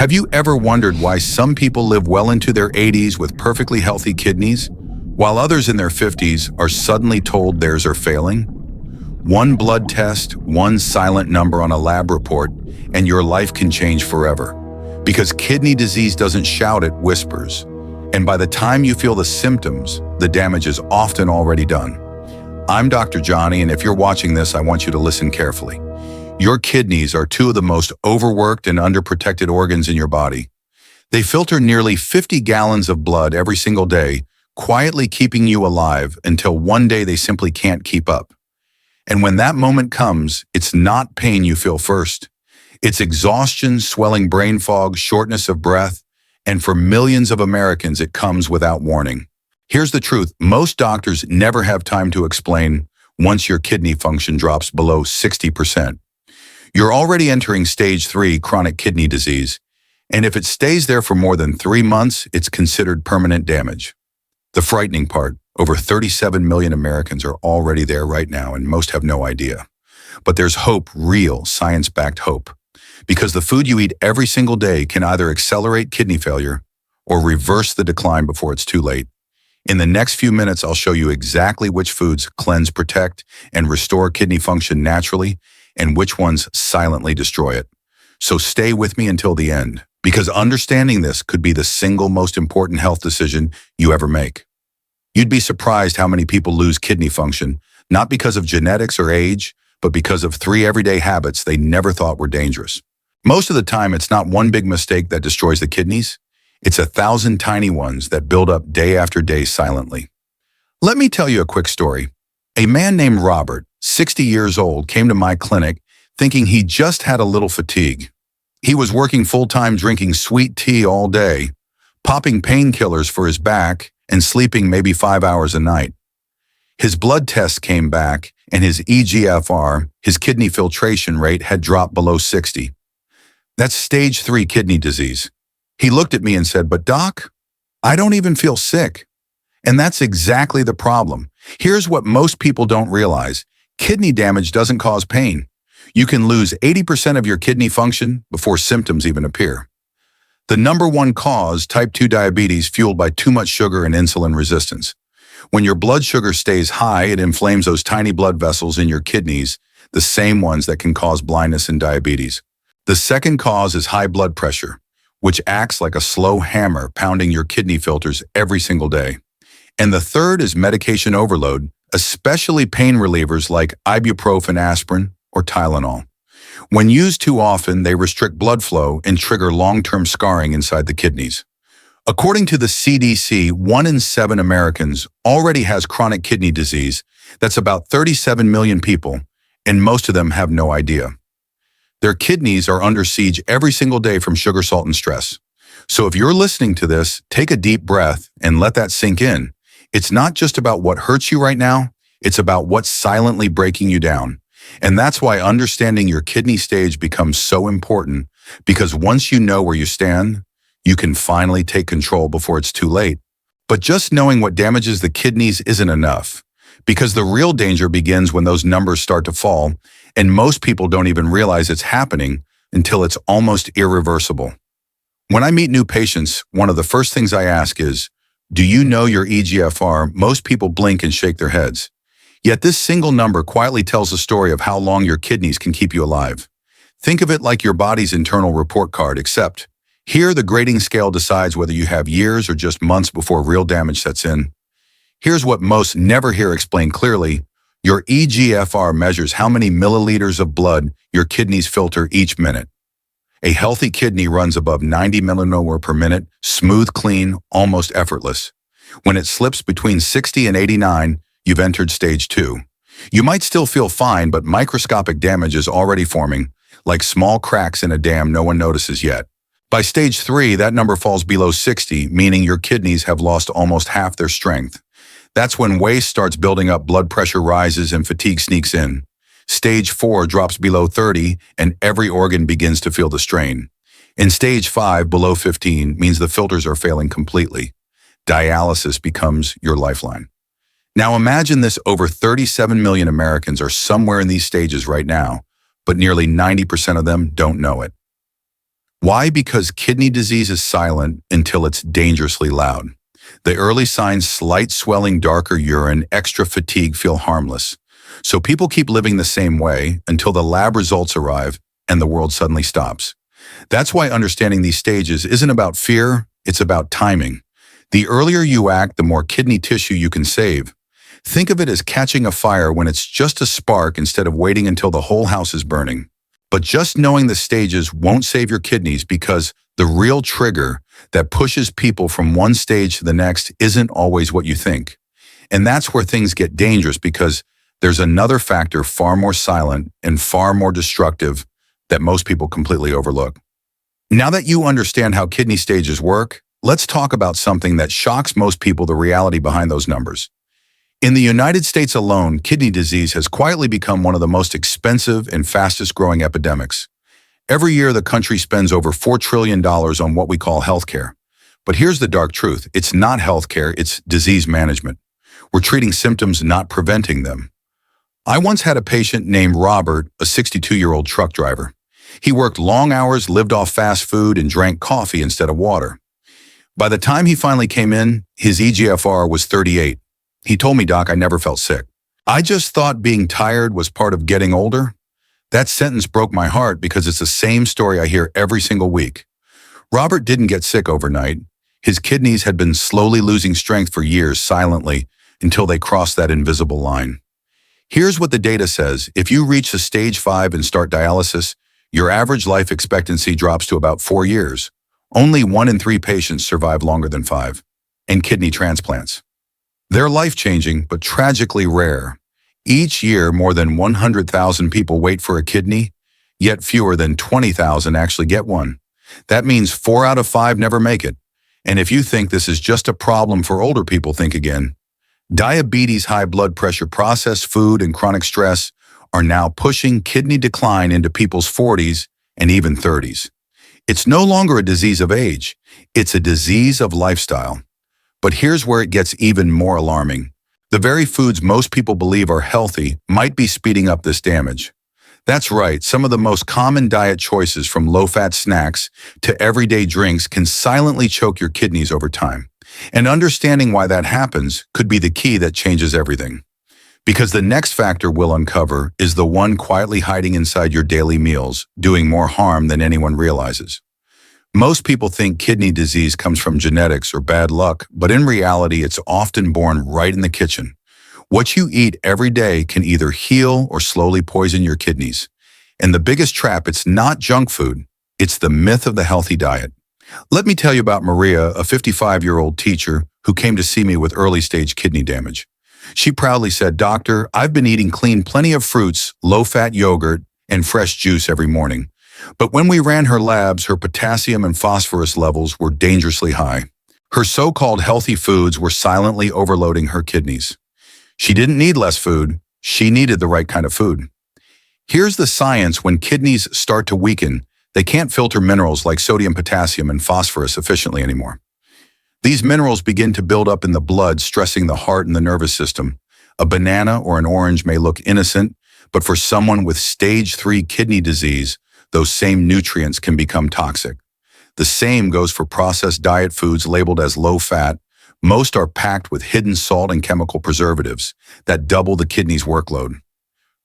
Have you ever wondered why some people live well into their 80s with perfectly healthy kidneys, while others in their 50s are suddenly told theirs are failing? One blood test, one silent number on a lab report, and your life can change forever. Because kidney disease doesn't shout, it whispers. And by the time you feel the symptoms, the damage is often already done. I'm Dr. Johnny, and if you're watching this, I want you to listen carefully. Your kidneys are two of the most overworked and underprotected organs in your body. They filter nearly 50 gallons of blood every single day, quietly keeping you alive until one day they simply can't keep up. And when that moment comes, it's not pain you feel first. It's exhaustion, swelling brain fog, shortness of breath, and for millions of Americans, it comes without warning. Here's the truth. Most doctors never have time to explain once your kidney function drops below 60%. You're already entering stage 3 chronic kidney disease, and if it stays there for more than 3 months, it's considered permanent damage. The frightening part, over 37 million Americans are already there right now, and most have no idea. But there's hope, real, science-backed hope, because the food you eat every single day can either accelerate kidney failure or reverse the decline before it's too late. In the next few minutes, I'll show you exactly which foods cleanse, protect, and restore kidney function naturally, and which ones silently destroy it. So stay with me until the end, because understanding this could be the single most important health decision you ever make. You'd be surprised how many people lose kidney function, not because of genetics or age, but because of 3 everyday habits they never thought were dangerous. Most of the time, it's not one big mistake that destroys the kidneys. It's 1,000 tiny ones that build up day after day silently. Let me tell you a quick story. A man named Robert, 60 years old, came to my clinic thinking he just had a little fatigue. He was working full-time, drinking sweet tea all day, popping painkillers for his back, and sleeping maybe 5 hours a night. His blood tests came back, and his eGFR, his kidney filtration rate, had dropped below 60. That's stage 3 kidney disease. He looked at me and said, "But doc, I don't even feel sick." And that's exactly the problem. Here's what most people don't realize. Kidney damage doesn't cause pain. You can lose 80% of your kidney function before symptoms even appear. The number one cause, type 2 diabetes, fueled by too much sugar and insulin resistance. When your blood sugar stays high, it inflames those tiny blood vessels in your kidneys, the same ones that can cause blindness and diabetes. The second cause is high blood pressure, which acts like a slow hammer pounding your kidney filters every single day. And the third is medication overload, especially pain relievers like ibuprofen, aspirin, or Tylenol. When used too often, they restrict blood flow and trigger long-term scarring inside the kidneys. According to the CDC, 1 in 7 Americans already has chronic kidney disease. That's about 37 million people, and most of them have no idea. Their kidneys are under siege every single day from sugar, salt, and stress. So if you're listening to this, take a deep breath and let that sink in. It's not just about what hurts you right now, it's about what's silently breaking you down. And that's why understanding your kidney stage becomes so important, because once you know where you stand, you can finally take control before it's too late. But just knowing what damages the kidneys isn't enough, because the real danger begins when those numbers start to fall, and most people don't even realize it's happening until it's almost irreversible. When I meet new patients, one of the first things I ask is, "Do you know your eGFR?" Most people blink and shake their heads. Yet this single number quietly tells a story of how long your kidneys can keep you alive. Think of it like your body's internal report card, except here the grading scale decides whether you have years or just months before real damage sets in. Here's what most never hear explained clearly. Your eGFR measures how many milliliters of blood your kidneys filter each minute. A healthy kidney runs above 90 millimole per minute, smooth, clean, almost effortless. When it slips between 60 and 89, you've entered stage 2. You might still feel fine, but microscopic damage is already forming, like small cracks in a dam no one notices yet. By stage 3, that number falls below 60, meaning your kidneys have lost almost half their strength. That's when waste starts building up, blood pressure rises, and fatigue sneaks in. Stage 4 drops below 30, and every organ begins to feel the strain. In stage 5, below 15, means the filters are failing completely. Dialysis becomes your lifeline. Now imagine this: over 37 million Americans are somewhere in these stages right now, but nearly 90% of them don't know it. Why? Because kidney disease is silent until it's dangerously loud. The early signs, slight swelling, darker urine, extra fatigue, feel harmless. So people keep living the same way until the lab results arrive and the world suddenly stops. That's why understanding these stages isn't about fear, it's about timing. The earlier you act, the more kidney tissue you can save. Think of it as catching a fire when it's just a spark instead of waiting until the whole house is burning. But just knowing the stages won't save your kidneys, because the real trigger that pushes people from one stage to the next isn't always what you think. And that's where things get dangerous, because there's another factor far more silent and far more destructive that most people completely overlook. Now that you understand how kidney stages work, let's talk about something that shocks most people: the reality behind those numbers. In the United States alone, kidney disease has quietly become one of the most expensive and fastest growing epidemics. Every year, the country spends over $4 trillion on what we call healthcare. But here's the dark truth: it's not healthcare, it's disease management. We're treating symptoms, not preventing them. I once had a patient named Robert, a 62-year-old truck driver. He worked long hours, lived off fast food, and drank coffee instead of water. By the time he finally came in, his eGFR was 38. He told me, "Doc, I never felt sick. I just thought being tired was part of getting older." That sentence broke my heart, because it's the same story I hear every single week. Robert didn't get sick overnight. His kidneys had been slowly losing strength for years, silently, until they crossed that invisible line. Here's what the data says: if you reach a stage 5 and start dialysis, your average life expectancy drops to about 4 years. Only 1 in 3 patients survive longer than 5. And kidney transplants, they're life-changing, but tragically rare. Each year, more than 100,000 people wait for a kidney, yet fewer than 20,000 actually get one. That means 4 out of 5 never make it. And if you think this is just a problem for older people, think again. Diabetes, high blood pressure, processed food, and chronic stress are now pushing kidney decline into people's 40s and even 30s. It's no longer a disease of age, it's a disease of lifestyle. But here's where it gets even more alarming: the very foods most people believe are healthy might be speeding up this damage. That's right, some of the most common diet choices, from low-fat snacks to everyday drinks, can silently choke your kidneys over time. And understanding why that happens could be the key that changes everything. Because the next factor we'll uncover is the one quietly hiding inside your daily meals, doing more harm than anyone realizes. Most people think kidney disease comes from genetics or bad luck, but in reality, it's often born right in the kitchen. What you eat every day can either heal or slowly poison your kidneys. And the biggest trap, it's not junk food, it's the myth of the healthy diet. Let me tell you about Maria, a 55-year-old teacher who came to see me with early-stage kidney damage. She proudly said, "Doctor, I've been eating clean, plenty of fruits, low-fat yogurt, and fresh juice every morning. But when we ran her labs, her potassium and phosphorus levels were dangerously high. Her so-called healthy foods were silently overloading her kidneys. She didn't need less food, she needed the right kind of food." Here's the science: when kidneys start to weaken, they can't filter minerals like sodium, potassium, and phosphorus efficiently anymore. These minerals begin to build up in the blood, stressing the heart and the nervous system. A banana or an orange may look innocent, but for someone with stage 3 kidney disease, those same nutrients can become toxic. The same goes for processed diet foods labeled as low-fat. Most are packed with hidden salt and chemical preservatives that double the kidney's workload.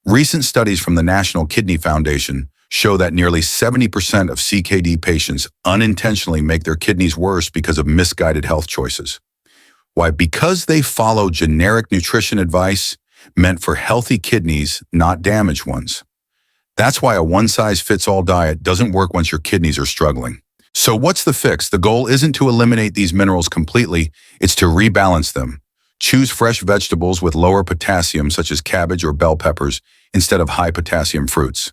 Recent studies from the National Kidney Foundation show that nearly 70% of CKD patients unintentionally make their kidneys worse because of misguided health choices. Why? Because they follow generic nutrition advice meant for healthy kidneys, not damaged ones. That's why a one-size-fits-all diet doesn't work once your kidneys are struggling. So what's the fix? The goal isn't to eliminate these minerals completely, it's to rebalance them. Choose fresh vegetables with lower potassium, such as cabbage or bell peppers, instead of high-potassium fruits.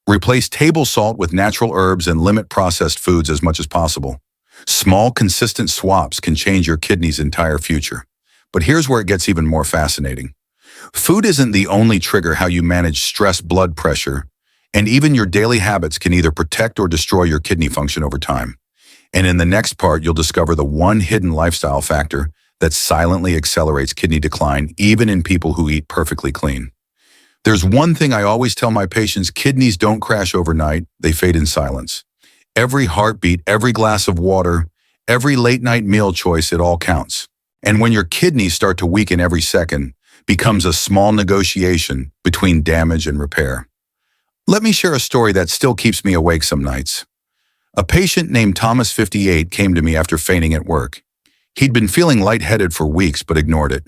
Replace table salt with natural herbs and limit processed foods as much as possible. Small, consistent swaps can change your kidney's entire future. But here's where it gets even more fascinating. Food isn't the only trigger how you manage stress, blood pressure, and even your daily habits can either protect or destroy your kidney function over time. And in the next part, you'll discover the one hidden lifestyle factor that silently accelerates kidney decline, even in people who eat perfectly clean. There's one thing I always tell my patients: kidneys don't crash overnight, they fade in silence. Every heartbeat, every glass of water, every late-night meal choice, it all counts. And when your kidneys start to weaken every second, becomes a small negotiation between damage and repair. Let me share a story that still keeps me awake some nights. A patient named Thomas, 58, came to me after fainting at work. He'd been feeling lightheaded for weeks but ignored it.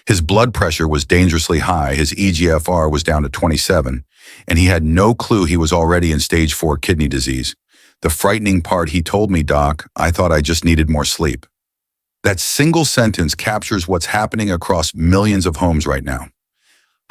His blood pressure was dangerously high, his eGFR was down to 27, and he had no clue he was already in stage 4 kidney disease. The frightening part, he told me, "Doc, I thought I just needed more sleep." That single sentence captures what's happening across millions of homes right now.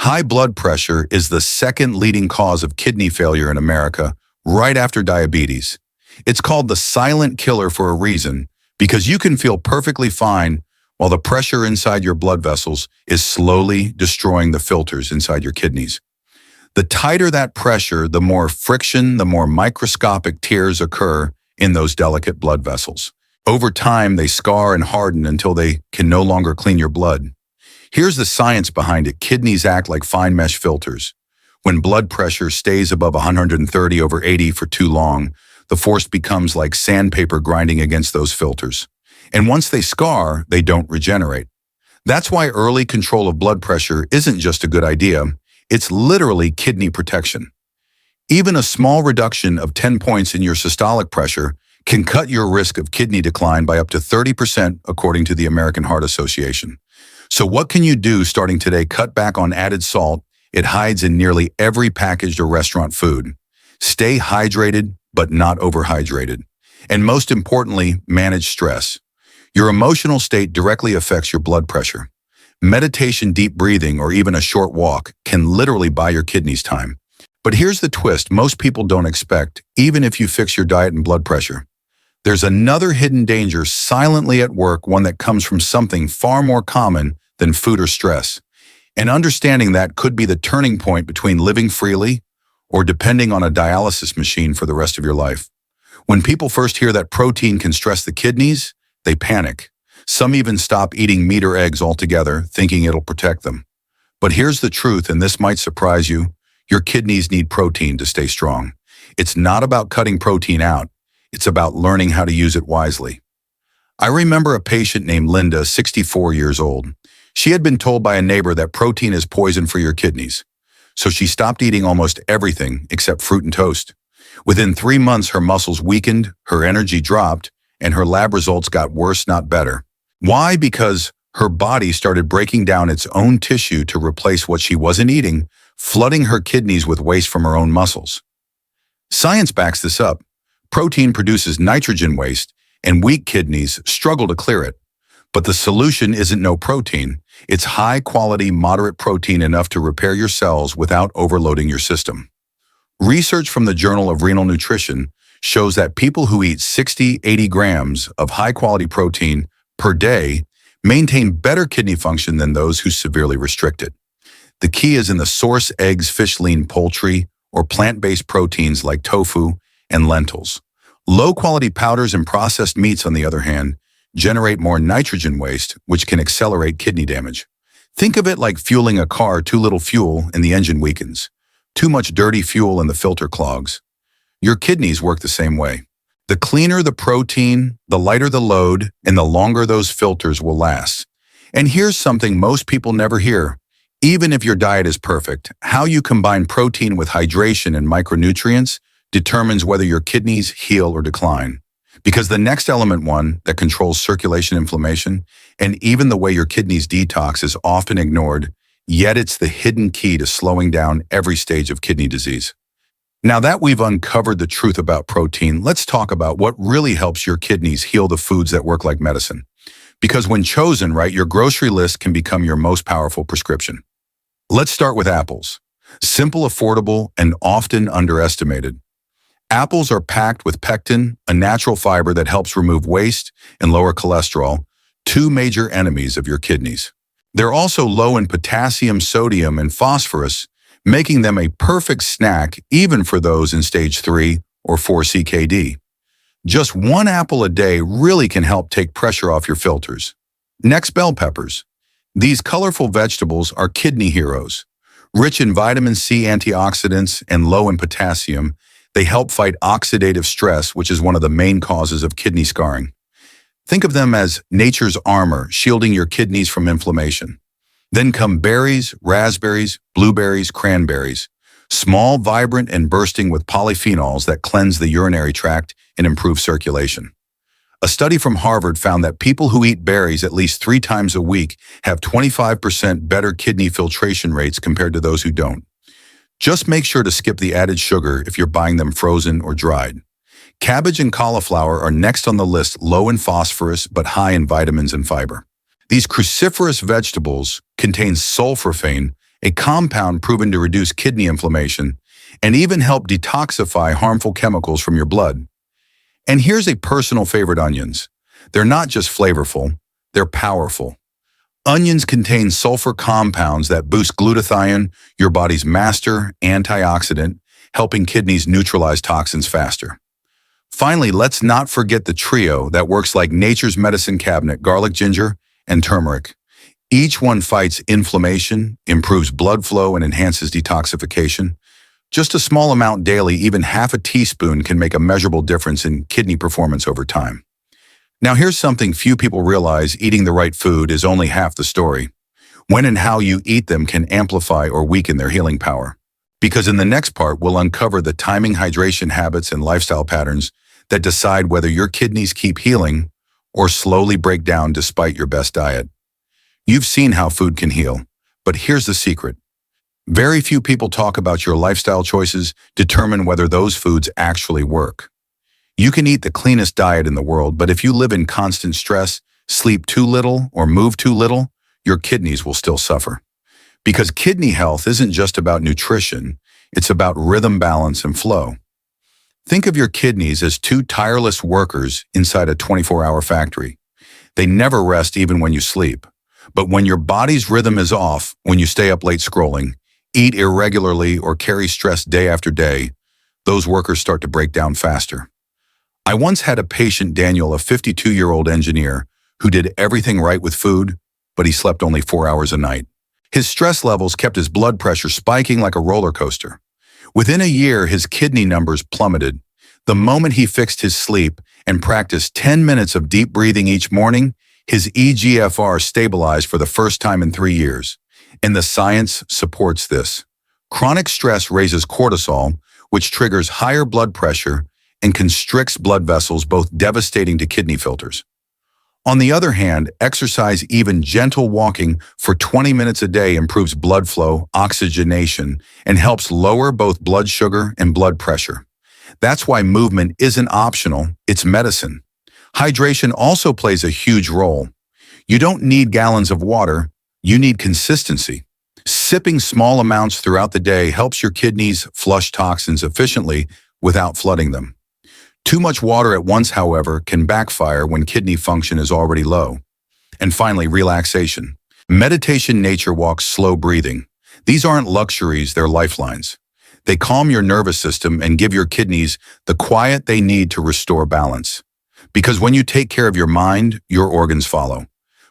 High blood pressure is the second leading cause of kidney failure in America, right after diabetes. It's called the silent killer for a reason, because you can feel perfectly fine while the pressure inside your blood vessels is slowly destroying the filters inside your kidneys. The tighter that pressure, the more friction, the more microscopic tears occur in those delicate blood vessels. Over time, they scar and harden until they can no longer clean your blood. Here's the science behind it. Kidneys act like fine mesh filters. When blood pressure stays above 130/80 for too long, the force becomes like sandpaper grinding against those filters. And once they scar, they don't regenerate. That's why early control of blood pressure isn't just a good idea. It's literally kidney protection. Even a small reduction of 10 points in your systolic pressure can cut your risk of kidney decline by up to 30%, according to the American Heart Association. So what can you do starting today? Cut back on added salt. It hides in nearly every packaged or restaurant food. Stay hydrated, but not overhydrated. And most importantly, manage stress. Your emotional state directly affects your blood pressure. Meditation, deep breathing, or even a short walk can literally buy your kidneys time. But here's the twist most people don't expect, even if you fix your diet and blood pressure. There's another hidden danger silently at work, one that comes from something far more common than food or stress. And understanding that could be the turning point between living freely or depending on a dialysis machine for the rest of your life. When people first hear that protein can stress the kidneys, they panic. Some even stop eating meat or eggs altogether, thinking it'll protect them. But here's the truth, and this might surprise you. Your kidneys need protein to stay strong. It's not about cutting protein out. It's about learning how to use it wisely. I remember a patient named Linda, 64 years old. She had been told by a neighbor that protein is poison for your kidneys. So she stopped eating almost everything except fruit and toast. Within 3 months, her muscles weakened, her energy dropped, and her lab results got worse, not better. Why? Because her body started breaking down its own tissue to replace what she wasn't eating, flooding her kidneys with waste from her own muscles. Science backs this up. Protein produces nitrogen waste, and weak kidneys struggle to clear it. But the solution isn't no protein. It's high-quality, moderate protein enough to repair your cells without overloading your system. Research from the Journal of Renal Nutrition shows that people who eat 60-80 grams of high-quality protein per day maintain better kidney function than those who severely restrict it. The key is in the source: eggs, fish, lean poultry, or plant-based proteins like tofu and lentils. Low-quality powders and processed meats, on the other hand, generate more nitrogen waste, which can accelerate kidney damage. Think of it like fueling a car. Too little fuel and the engine weakens. Too much dirty fuel and the filter clogs. Your kidneys work the same way. The cleaner the protein, the lighter the load, and the longer those filters will last. And here's something most people never hear. Even if your diet is perfect, how you combine protein with hydration and micronutrients determines whether your kidneys heal or decline. Because the next element, one that controls circulation, inflammation, and even the way your kidneys detox, is often ignored, yet it's the hidden key to slowing down every stage of kidney disease. Now that we've uncovered the truth about protein, let's talk about what really helps your kidneys heal, the foods that work like medicine. Because when chosen right, your grocery list can become your most powerful prescription. Let's start with apples. Simple, affordable, and often underestimated. Apples are packed with pectin, a natural fiber that helps remove waste and lower cholesterol, two major enemies of your kidneys. They're also low in potassium, sodium, and phosphorus, making them a perfect snack even for those in stage 3 or 4 CKD. Just one apple a day really can help take pressure off your filters. Next, bell peppers. These colorful vegetables are kidney heroes. Rich in vitamin C, antioxidants, and low in potassium, They help fight oxidative stress, which is one of the main causes of kidney scarring. Think of them as nature's armor, shielding your kidneys from inflammation. Then come berries, raspberries, blueberries, cranberries. Small, vibrant, and bursting with polyphenols that cleanse the urinary tract and improve circulation. A study from Harvard found that people who eat berries at least 3 times a week have 25% better kidney filtration rates compared to those who don't. Just make sure to skip the added sugar if you're buying them frozen or dried. Cabbage and cauliflower are next on the list, low in phosphorus but high in vitamins and fiber. These cruciferous vegetables contain sulforaphane, a compound proven to reduce kidney inflammation and even help detoxify harmful chemicals from your blood. And here's a personal favorite: onions. They're not just flavorful, they're powerful. Onions contain sulfur compounds that boost glutathione, your body's master antioxidant, helping kidneys neutralize toxins faster. Finally, let's not forget the trio that works like nature's medicine cabinet: garlic, ginger, and turmeric. Each one fights inflammation, improves blood flow, and enhances detoxification. Just a small amount daily, even half a teaspoon, can make a measurable difference in kidney performance over time. Now here's something few people realize: eating the right food is only half the story. When and how you eat them can amplify or weaken their healing power. Because in the next part, we'll uncover the timing, hydration habits, and lifestyle patterns that decide whether your kidneys keep healing or slowly break down despite your best diet. You've seen how food can heal, but here's the secret. Very few people talk about your lifestyle choices determine whether those foods actually work. You can eat the cleanest diet in the world, but if you live in constant stress, sleep too little, or move too little, your kidneys will still suffer. Because kidney health isn't just about nutrition, it's about rhythm, balance, and flow. Think of your kidneys as 2 tireless workers inside a 24-hour factory. They never rest even when you sleep. But when your body's rhythm is off, when you stay up late scrolling, eat irregularly, or carry stress day after day, those workers start to break down faster. I once had a patient, Daniel, a 52-year-old engineer, who did everything right with food, but he slept only 4 hours a night. His stress levels kept his blood pressure spiking like a roller coaster. Within a year, his kidney numbers plummeted. The moment he fixed his sleep and practiced 10 minutes of deep breathing each morning, his eGFR stabilized for the first time in 3 years. And the science supports this. Chronic stress raises cortisol, which triggers higher blood pressure and constricts blood vessels, both devastating to kidney filters. On the other hand, exercise, even gentle walking for 20 minutes a day, improves blood flow, oxygenation, and helps lower both blood sugar and blood pressure. That's why movement isn't optional, it's medicine. Hydration also plays a huge role. You don't need gallons of water, you need consistency. Sipping small amounts throughout the day helps your kidneys flush toxins efficiently without flooding them. Too much water at once, however, can backfire when kidney function is already low. And finally, relaxation. Meditation, nature walks, slow breathing. These aren't luxuries, they're lifelines. They calm your nervous system and give your kidneys the quiet they need to restore balance. Because when you take care of your mind, your organs follow.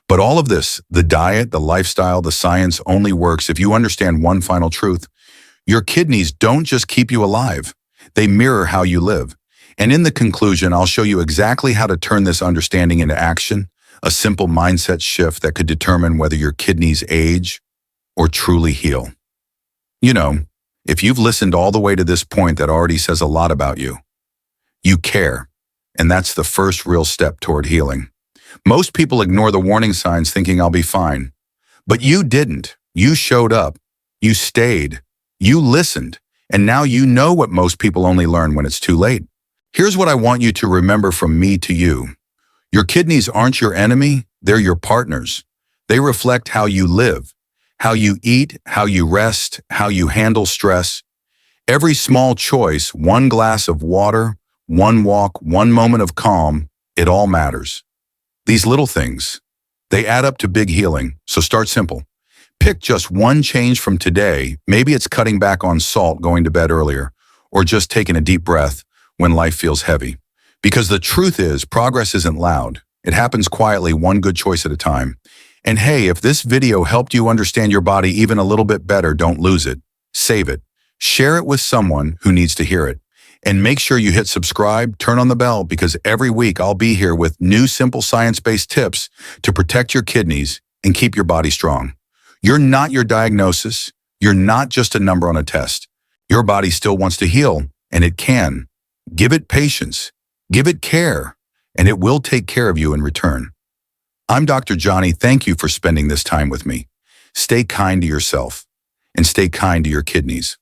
But all of this, the diet, the lifestyle, the science, only works if you understand one final truth. Your kidneys don't just keep you alive, they mirror how you live. And in the conclusion, I'll show you exactly how to turn this understanding into action, a simple mindset shift that could determine whether your kidneys age or truly heal. You know, if you've listened all the way to this point, that already says a lot about you. You care, and that's the first real step toward healing. Most people ignore the warning signs thinking I'll be fine. But you didn't. You showed up. You stayed. You listened. And now you know what most people only learn when it's too late. Here's what I want you to remember from me to you. Your kidneys aren't your enemy, they're your partners. They reflect how you live, how you eat, how you rest, how you handle stress. Every small choice, one glass of water, one walk, one moment of calm, it all matters. These little things, they add up to big healing, so start simple. Pick just one change from today. Maybe it's cutting back on salt, going to bed earlier, or just taking a deep breath when life feels heavy. Because the truth is, progress isn't loud. It happens quietly, one good choice at a time. And hey, if this video helped you understand your body even a little bit better, don't lose it. Save it. Share it with someone who needs to hear it. And make sure you hit subscribe, turn on the bell, because every week I'll be here with new simple science-based tips to protect your kidneys and keep your body strong. You're not your diagnosis. You're not just a number on a test. Your body still wants to heal, and it can. Give it patience, give it care, and it will take care of you in return. I'm Dr. Johnny. Thank you for spending this time with me. Stay kind to yourself and stay kind to your kidneys.